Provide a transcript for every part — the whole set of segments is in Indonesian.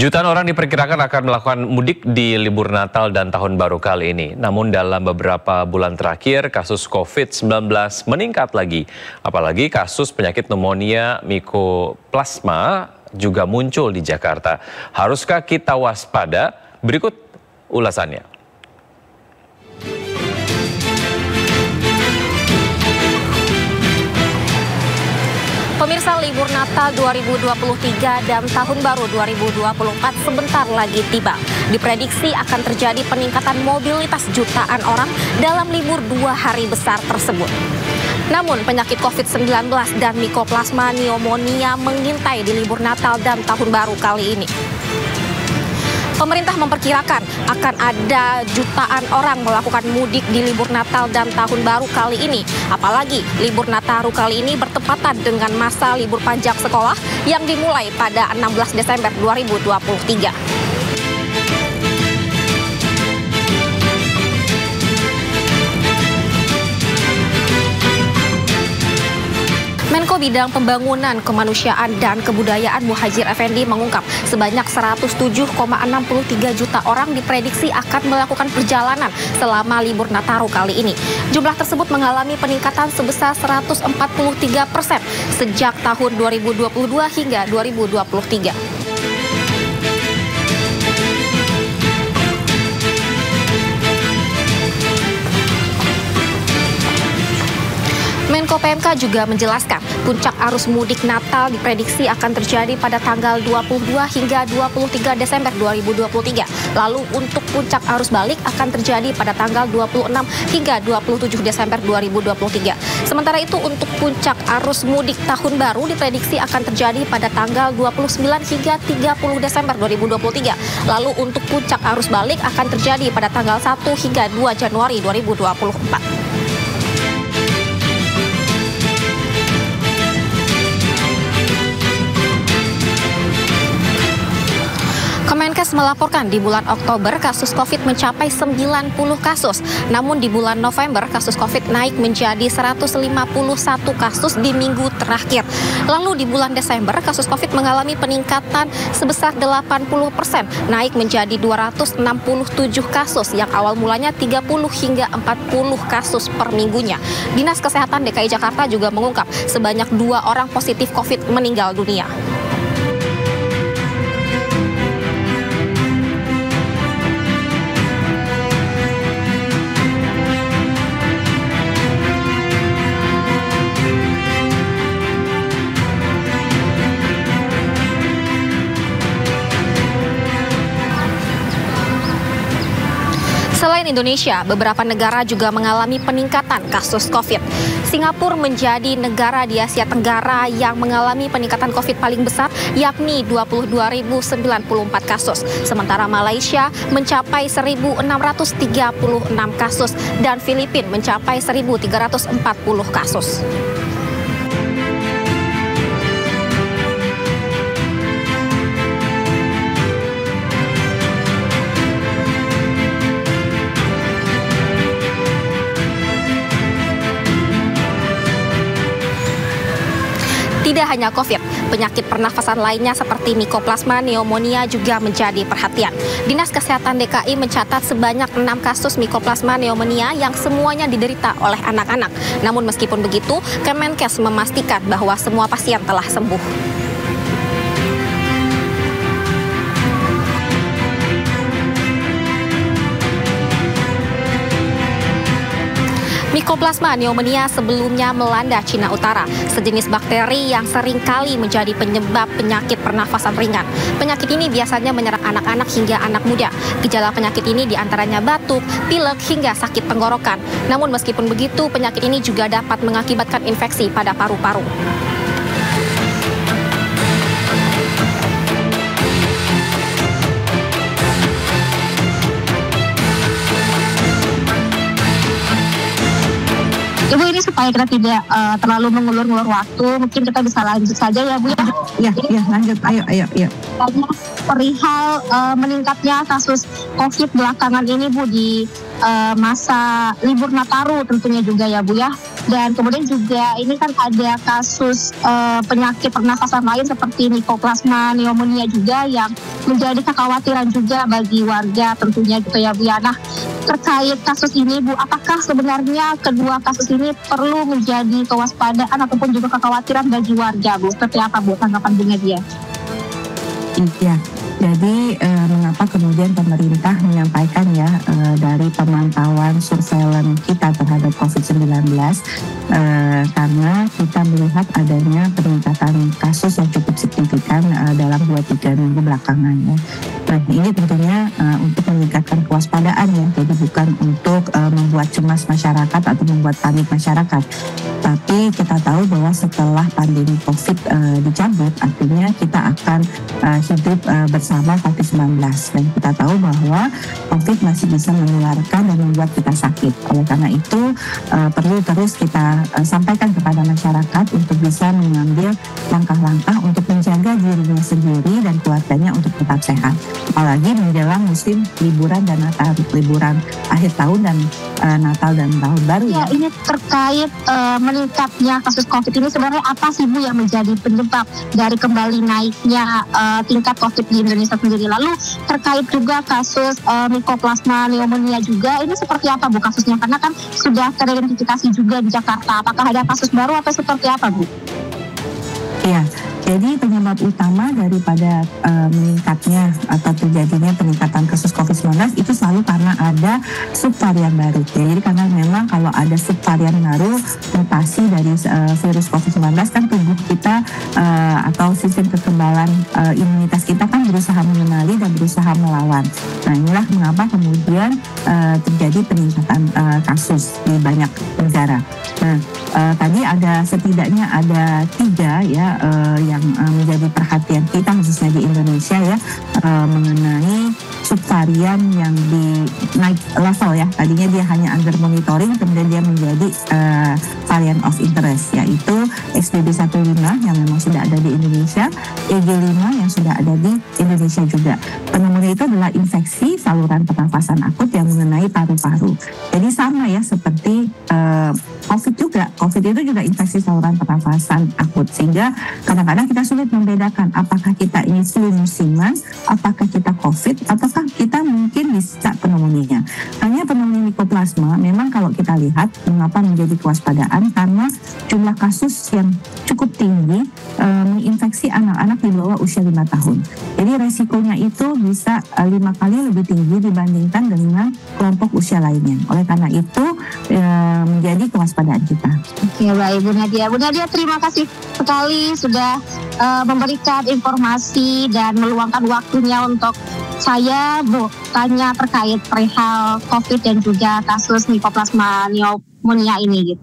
Jutaan orang diperkirakan akan melakukan mudik di libur Natal dan Tahun Baru kali ini. Namun dalam beberapa bulan terakhir, kasus COVID-19 meningkat lagi. Apalagi kasus penyakit pneumonia mikoplasma juga muncul di Jakarta. Haruskah kita waspada? Berikut ulasannya. Pemirsa, libur Natal 2023 dan Tahun Baru 2024 sebentar lagi tiba. Diprediksi akan terjadi peningkatan mobilitas jutaan orang dalam libur 2 hari besar tersebut. Namun penyakit COVID-19 dan mikoplasma pneumonia mengintai di libur Natal dan Tahun Baru kali ini. Pemerintah memperkirakan akan ada jutaan orang melakukan mudik di libur Natal dan Tahun Baru kali ini. Apalagi libur Nataru kali ini bertepatan dengan masa libur panjang sekolah yang dimulai pada 16 Desember 2023. Menko Bidang Pembangunan, Kemanusiaan, dan Kebudayaan Muhadjir Effendi mengungkap sebanyak 107,63 juta orang diprediksi akan melakukan perjalanan selama libur Nataru kali ini. Jumlah tersebut mengalami peningkatan sebesar 143% sejak tahun 2022 hingga 2023. Menko PMK juga menjelaskan puncak arus mudik Natal diprediksi akan terjadi pada tanggal 22 hingga 23 Desember 2023. Lalu untuk puncak arus balik akan terjadi pada tanggal 26 hingga 27 Desember 2023. Sementara itu untuk puncak arus mudik Tahun Baru diprediksi akan terjadi pada tanggal 29 hingga 30 Desember 2023. Lalu untuk puncak arus balik akan terjadi pada tanggal 1 hingga 2 Januari 2024. Kemenkes melaporkan di bulan Oktober kasus COVID mencapai 90 kasus. Namun di bulan November kasus COVID naik menjadi 151 kasus di minggu terakhir. Lalu di bulan Desember kasus COVID mengalami peningkatan sebesar 80%, naik menjadi 267 kasus yang awal mulanya 30 hingga 40 kasus per minggunya. Dinas Kesehatan DKI Jakarta juga mengungkap sebanyak 2 orang positif COVID meninggal dunia. Selain Indonesia, beberapa negara juga mengalami peningkatan kasus COVID. Singapura menjadi negara di Asia Tenggara yang mengalami peningkatan COVID paling besar, yakni 22.094 kasus. Sementara Malaysia mencapai 1.636 kasus dan Filipina mencapai 1.340 kasus. Tidak hanya COVID, penyakit pernafasan lainnya seperti mikoplasma pneumonia juga menjadi perhatian. Dinas Kesehatan DKI mencatat sebanyak 6 kasus mikoplasma pneumonia yang semuanya diderita oleh anak-anak. Namun meskipun begitu, Kemenkes memastikan bahwa semua pasien telah sembuh. Mikoplasma pneumonia sebelumnya melanda Cina Utara, sejenis bakteri yang sering kali menjadi penyebab penyakit pernafasan ringan. Penyakit ini biasanya menyerang anak-anak hingga anak muda. Gejala penyakit ini diantaranya batuk, pilek, hingga sakit tenggorokan. Namun meskipun begitu, penyakit ini juga dapat mengakibatkan infeksi pada paru-paru. Ibu, ini supaya kita tidak terlalu mengulur-ngulur waktu, mungkin kita bisa lanjut saja ya Bu ya? Ya lanjut, ayo. Perihal meningkatnya kasus COVID belakangan ini Bu di masa libur Nataru tentunya juga ya Bu ya. Dan kemudian juga ini kan ada kasus penyakit pernafasan lain seperti mikoplasma pneumonia juga yang menjadi kekhawatiran juga bagi warga tentunya gitu ya Bu ya. Nah, terkait kasus ini Bu, apakah sebenarnya kedua kasus ini perlu menjadi kewaspadaan ataupun juga kekhawatiran bagi warga Bu? Seperti apa Bu tanggapan Bu Nadia? Iya, jadi mengapa kemudian pemerintah menyampaikan ya dari pemantauan surveillance kita terhadap COVID-19 karena kita melihat adanya peningkatan kasus yang cukup signifikan dalam 2-3 minggu belakangan ya. Nah ini tentunya untuk meningkatkan kewaspadaan ya, jadi bukan untuk membuat cemas masyarakat atau membuat panik masyarakat. Tapi kita tahu bahwa setelah pandemi COVID dicabut, artinya kita akan hidup bersama COVID-19 dan kita tahu bahwa COVID masih bisa menularkan dan membuat kita sakit. Oleh karena itu perlu terus kita sampaikan kepada masyarakat untuk bisa mengambil langkah-langkah untuk menjaga dirinya sendiri dan keluarganya untuk tetap sehat. Apalagi menjelang musim liburan dan Natal, liburan akhir tahun dan Natal dan tahun baru ya. Ini terkait meningkatnya kasus COVID ini sebenarnya apa sih Bu yang menjadi penyebab dari kembali naiknya tingkat COVID di Indonesia sendiri? Lalu terkait juga kasus Mycoplasma pneumonia juga, ini seperti apa Bu kasusnya? Karena kan sudah teridentifikasi juga di Jakarta. Apakah ada kasus baru atau seperti apa Bu? Iya, jadi penyebab utama daripada meningkatnya atau terjadinya peningkatan kasus COVID-19 itu selalu karena ada subvarian baru. Jadi karena memang kalau ada subvarian baru, mutasi dari virus COVID-19 kan tubuh kita atau sistem kekebalan imunitas kita kan berusaha mengenali dan berusaha melawan. Nah inilah mengapa kemudian terjadi peningkatan kasus di banyak negara. Nah tadi setidaknya ada 3 ya yang menjadi perhatian kita khususnya di Indonesia ya mengenai subvarian yang di naik level ya. Tadinya dia hanya under monitoring, kemudian dia menjadi varian of interest, yaitu XBB.1.5 yang memang sudah ada di Indonesia, EG5 yang sudah ada di Indonesia juga. Pneumonia itu adalah infeksi saluran pernafasan akut yang mengenai paru-paru. Jadi sama ya seperti COVID juga. COVID itu juga infeksi saluran pernafasan akut, sehingga kadang-kadang kita sulit membedakan apakah kita ini flu musiman, apakah kita COVID, ataukah kita mungkin bisa pneumonia. Hanya pneumonia Mycoplasma memang kalau kita lihat mengapa menjadi kewaspadaan karena jumlah kasus yang cukup tinggi menginfeksi anak-anak di bawah usia 5 tahun. Jadi resikonya itu bisa 5 kali lebih tinggi dibandingkan dengan kelompok usia lainnya. Oleh karena itu menjadi kewaspadaan kita. Oke, baik Bu Nadia. Bu Nadia, terima kasih sekali sudah memberikan informasi dan meluangkan waktunya untuk saya tanya terkait perihal COVID dan juga kasus Mycoplasma pneumonia ini gitu.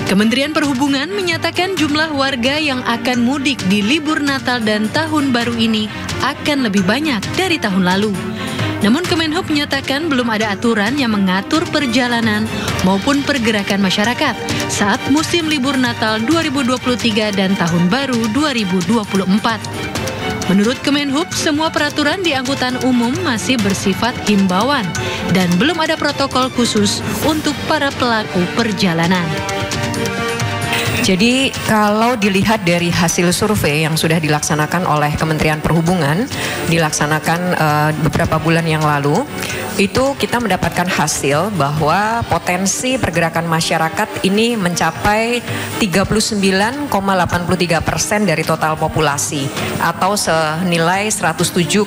Kementerian Perhubungan menyatakan jumlah warga yang akan mudik di libur Natal dan Tahun Baru ini akan lebih banyak dari tahun lalu. Namun Kemenhub menyatakan belum ada aturan yang mengatur perjalanan maupun pergerakan masyarakat saat musim libur Natal 2023 dan Tahun Baru 2024. Menurut Kemenhub, semua peraturan di angkutan umum masih bersifat himbauan dan belum ada protokol khusus untuk para pelaku perjalanan. Jadi kalau dilihat dari hasil survei yang sudah dilaksanakan oleh Kementerian Perhubungan, dilaksanakan beberapa bulan yang lalu, itu kita mendapatkan hasil bahwa potensi pergerakan masyarakat ini mencapai 39,83% dari total populasi atau senilai 107,63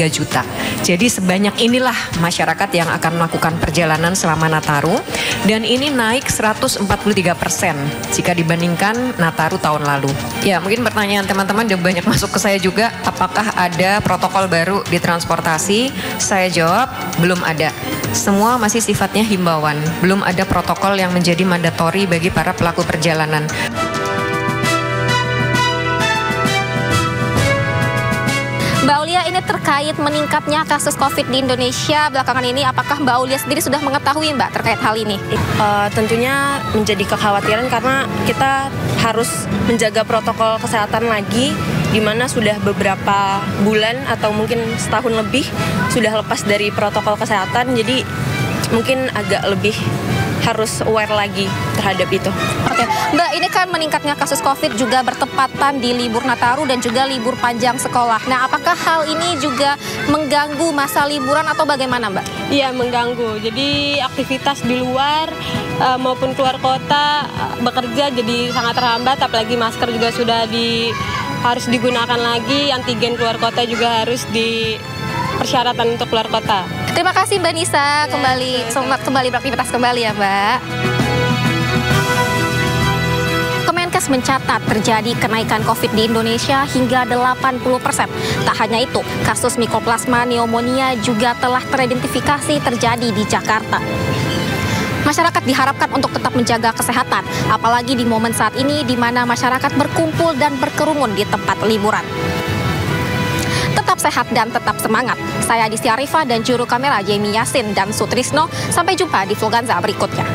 juta. Jadi sebanyak inilah masyarakat yang akan melakukan perjalanan selama Nataru, dan ini naik 143% jika dibandingkan Nataru tahun lalu. Ya, mungkin pertanyaan teman-teman udah banyak masuk ke saya juga, apakah ada protokol baru di transportasi? Saya jawab, belum ada. Semua masih sifatnya himbauan, belum ada protokol yang menjadi mandatori bagi para pelaku perjalanan. Mbak Aulia, ini terkait meningkatnya kasus COVID di Indonesia belakangan ini, apakah Mbak Aulia sendiri sudah mengetahui Mbak terkait hal ini? Tentunya menjadi kekhawatiran karena kita harus menjaga protokol kesehatan lagi, di mana sudah beberapa bulan atau mungkin setahun lebih sudah lepas dari protokol kesehatan, jadi mungkin agak lebih harus aware lagi terhadap itu. Oke, Mbak, ini kan meningkatnya kasus COVID juga bertepatan di libur Nataru dan juga libur panjang sekolah. Nah, apakah hal ini juga mengganggu masa liburan atau bagaimana, Mbak? Iya, mengganggu. Jadi aktivitas di luar maupun keluar kota bekerja jadi sangat terhambat, apalagi masker juga sudah harus digunakan lagi, antigen keluar kota juga harus di persyaratan untuk keluar kota. Terima kasih Mbak Nisa, selamat kembali beraktivitas kembali ya Mbak. Kemenkes mencatat terjadi kenaikan COVID di Indonesia hingga 80%. Tak hanya itu, kasus Mycoplasma pneumonia juga telah teridentifikasi terjadi di Jakarta. Masyarakat diharapkan untuk tetap menjaga kesehatan, apalagi di momen saat ini di mana masyarakat berkumpul dan berkerumun di tempat liburan. Tetap sehat dan tetap semangat. Saya Adisya Arifah dan juru kamera Jamie Yasin dan Sutrisno. Sampai jumpa di Vloganza berikutnya.